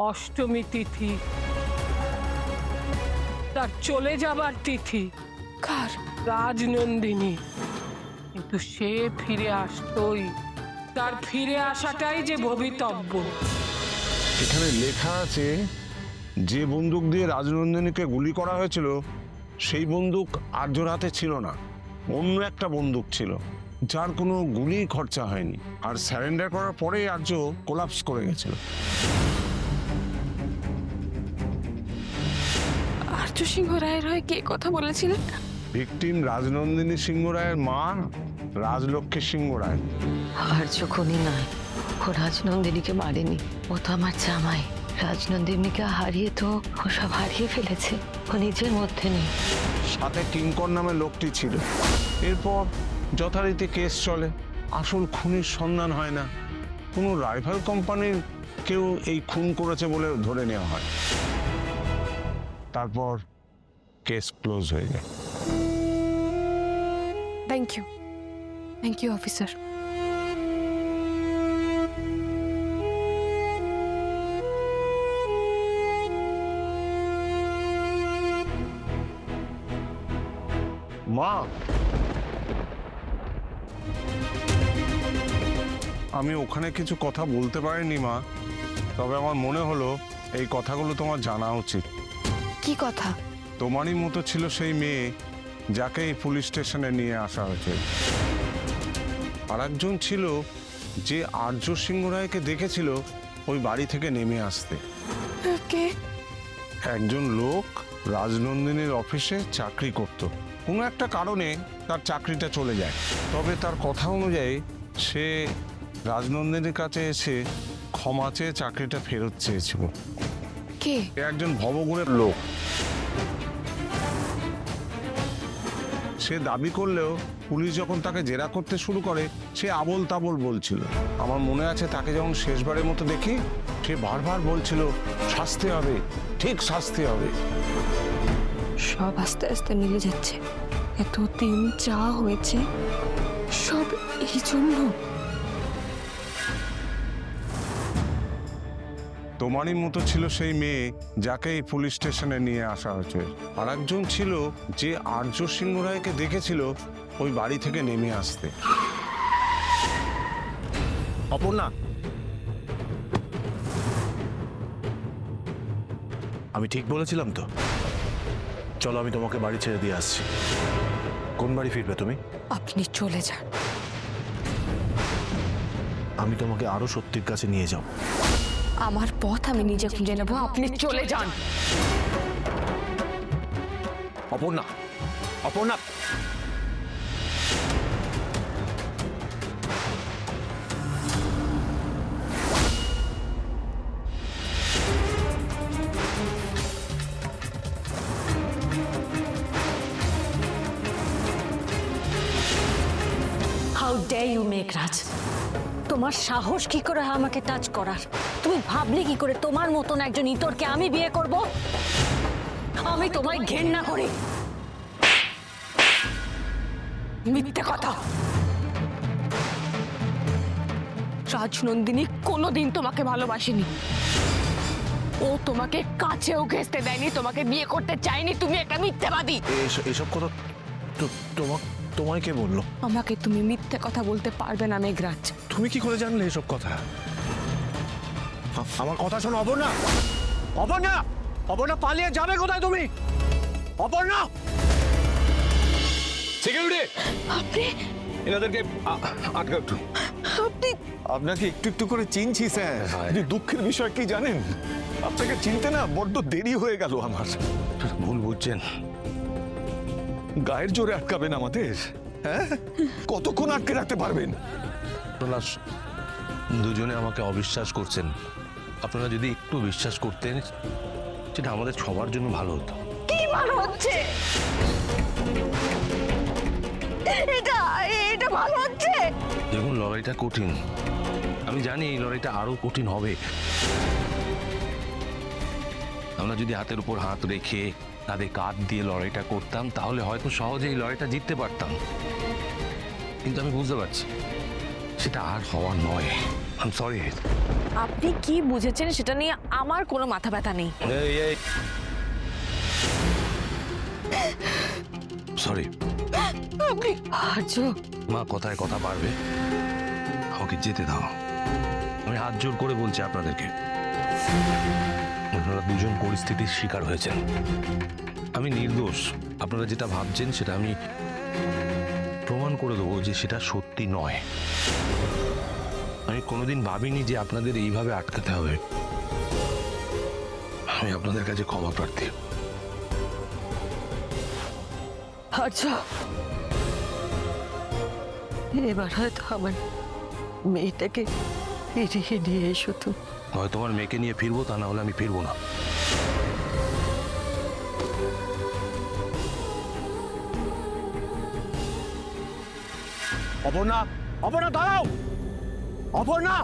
অষ্টমী তিথি, তার চলে যাবার তিথি। কার? রাজনন্দিনী। কিন্তু সে ফিরে আসতোই, তার ফিরে আসাটাই যে ভবিতব্য। এখানে লেখা আছে যে বন্দুক দিয়ে রাজনন্দিনীকে গুলি করা হয়েছিল সেই বন্দুক আর্যর হাতে ছিল না, অন্য একটা বন্দুক ছিল যার কোনো গুলি খরচা হয়নি। আর স্যারেন্ডার করার পরে আর্য কোলাপস করে গেছিল। আর্য সিংহ রায়ের হয়ে কে কথা বলেছিলেন? ভিকটিম রাজনন্দিনী সিংহ রায়ের মা রাজলক্ষ্মী সিংহ রায়। আর্য খুনি নয়, ও রাজনন্দিনীকে মারেনি, ও তো আমার জামাই। রাজনন্দিনীকে হারিয়ে তো ও সব হারিয়ে ফেলেছে, ও নিজের মধ্যে নেই। সাথে কিঙ্কর নামে লোকটি ছিল। এরপর যথারীতি কেস চলে, আসল খুনির সন্ধান হয় না। কোনো রাইভাল কোম্পানির কেউ এই খুন করেছে বলে ধরে নেওয়া হয়, তারপর কেস ক্লোজ হয়ে যায়। Thank you officer. মা, আমি ওখানে কিছু কথা বলতে পারিনি মা, তবে আমার মনে হলো এই কথাগুলো তোমার জানা উচিত। কি কথা? তোমারই মতো ছিল সেই মেয়ে যাকে এই পুলিশ স্টেশনে নিয়ে আসা হয়েছে। আর একজন ছিল যে আর্য সিংহ রায়কে দেখেছিল ওই বাড়ি থেকে নেমে আসতে। কে? একজন লোক রাজনন্দিনীর অফিসে চাকরি করত, কোনো একটা কারণে তার চাকরিটা চলে যায়। তবে তার কথা অনুযায়ী সে রাজনন্দিনীর কাছে এসে ক্ষমা চেয়ে চাকরিটা ফেরত চেয়েছিল। কে? একজন ভবগুণের লোক। সে দাবি করলেও পুলিশ যখন তাকে জেরা করতে শুরু করে সে আবোল তাবোল বলছিল। আমার মনে আছে তাকে যখন শেষবারের মতো দেখি সে বারবার বলছিল শাস্তি হবে, ঠিক শাস্তি হবে। সব আস্তে আস্তে মিলে যাচ্ছে। এতদিন যা হয়েছে সব এই জন্য। তোমারই মতো ছিল সেই মেয়ে যাকে এই পুলিশ স্টেশনে নিয়ে আসা হয়েছে। আর একজন ছিল যে আর্য সিংহ রায়কে দেখেছিল ওই বাড়ি থেকে নেমে আসতে। অপর্ণা, আমি ঠিক বলেছিলাম তো? চলো আমি তোমাকে বাড়ি ছেড়ে দিয়ে আসছি। কোন বাড়ি ফিরবে তুমি? আপনি চলে যান। আমি তোমাকে আরো সত্যির কাছে নিয়ে যাব। আমার পথ আমি নিজে খুঁজে নেব, আপনি চলে যান। Aparna, Aparna, how dare you Meghraj, তোমার সাহস কি করে হয় আমাকে টাচ করার? তুমি ভাবলে কি করে তোমার মতন একজন ইতরকে আমি বিয়ে করব? আমি তোমায় ঘেন্না করি। মিথ্যে কথা। রাজনন্দিনী কোনোদিন তোমাকে ভালোবাসেনি। ও তোমাকে কাছেও ঘেঁষতে দেয়নি, তোমাকে বিয়ে করতে চায়নি। তুমি একটা মিথ্যেবাদী। এসব কথা তোমায় কে বললো? আমাকে তুমি মিথ্যে কথা বলতে পারবে না মেঘরাজ। তুমি কি করে জানলে এসব কথা? আমার কথা শোনো অপর্ণা। অপর্ণা, অপর্ণা, পালিয়ে যাবে কোথায় তুমি? অপর্ণা! সিকিউরিটি, আপনি এনাদেরকে আটকে একটু। আপনি আপনাকে একটু একটু করে চিনছি স্যার। কিন্তু দুঃখের বিষয় কি জানেন? আপনাকে চিনতে না বড্ড দেরি হয়ে গেল আমার। ভুল বুঝছেন। গায়ের জোরে আটকাবেন আমাদের? হ্যাঁ, কতক্ষণ আটকে রাখতে পারবেন? আপনারা দুজনে আমাকে অবিশ্বাস করছেন। আপনারা যদি একটু বিশ্বাস করতেন সেটা আমাদের সবার জন্য ভালো হতো। কি ভালো হচ্ছে? এটা ভালো হচ্ছে? দেখুন, লড়াইটা কঠিন, আমি জানি এই লড়াইটা আরো কঠিন হবে। আমরা যদি হাতের উপর হাত রেখে তাদের কাঁধ দিয়ে লড়াইটা করতাম তাহলে হয়তো সহজেই লড়াইটা জিততে পারতাম। কিন্তু আমি বুঝতে পারছি সেটা আর হওয়ার নয়। I am sorry. আপনি কি বুঝেছেন সেটা নিয়ে আমার কোনো মাথা ব্যথা নেই। সরি আর্য, মা, কথায় কথা পারবে, আমাকে যেতে দাও। আমি হাত জোর করে বলছি আপনাদেরকে, আপনারা দুজন পরিস্থিতির শিকার হয়েছেন। আমি নির্দোষ। আপনারা যেটা ভাবছেন সেটা আমি প্রমাণ করে দেবো যে সেটা সত্যি নয়। আমি কোনোদিন ভাবিনি যে আপনাদের এইভাবে আটকাতে হবে। আমি আপনাদের কাছে ক্ষমা প্রার্থী। আর্য, এবার হয়তো আমার মেয়েটাকে ফিরিয়ে নিয়ে এসো তুমি। হয় তোমার মেয়েকে নিয়ে ফিরবো, তা না হলে আমি ফিরবো না। অপর্ণা, অপর্ণা দাঁড়াও, অপর্ণা।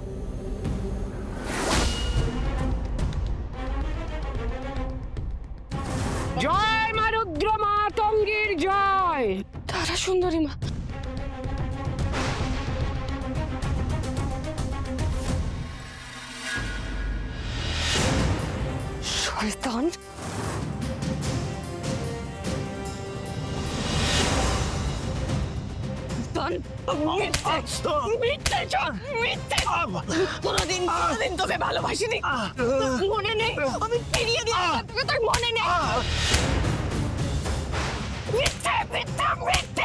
জয় মা রুদ্র মা তঙ্গীর জয়। তারা সুন্দরী মা, শয়তান, কোনোদিন তোকে ভালোবাসিনি, মনে নেই? আমি ফিরিয়ে দিই, তোকে তোর মনে নেই? মিথ্যে, মিথ্যে, মিথ্যে।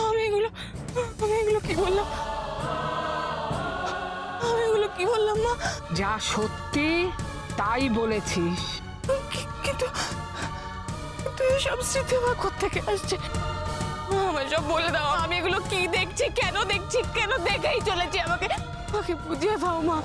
আমি এগুলো কি বললাম? আমি এগুলো কি বললাম মা? যা সত্যি তাই বলেছিস। কিন্তু এসব স্মৃতি আমার কোত্থেকে আসছে? আমায় সব বলে দাও। আমি এগুলো কি দেখছি, কেন দেখছি, কেন দেখেই চলেছি? আমাকে বুঝিয়ে দাও মা।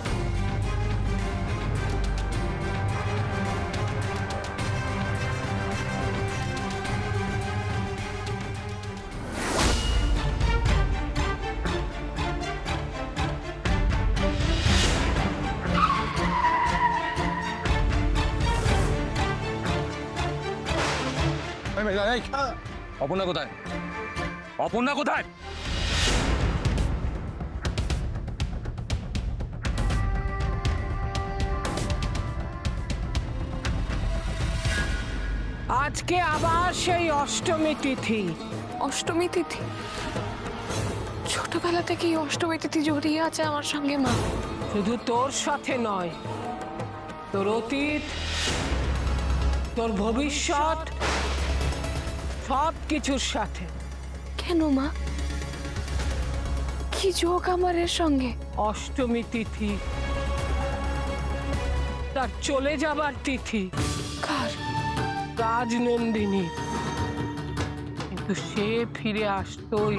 অপর্ণা কোথায়? অপর্ণা কোথায়? আজকে আবার সেই অষ্টমী তিথি। অষ্টমী তিথি? ছোটবেলা থেকেই অষ্টমী তিথি জড়িয়ে আছে আমার সঙ্গে মা। শুধু তোর সাথে নয়, তোর অতীত, তোর ভবিষ্যৎ, সব কিছুর সাথে। কেন মা? কি যোগ আমার এর সঙ্গে? অষ্টমী তিথি, তার চলে যাবার তিথি। কার? রাজনন্দিনী। কিন্তু সে ফিরে আসতোই,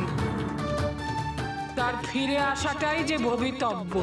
তার ফিরে আসাটাই যে ভবিতব্য।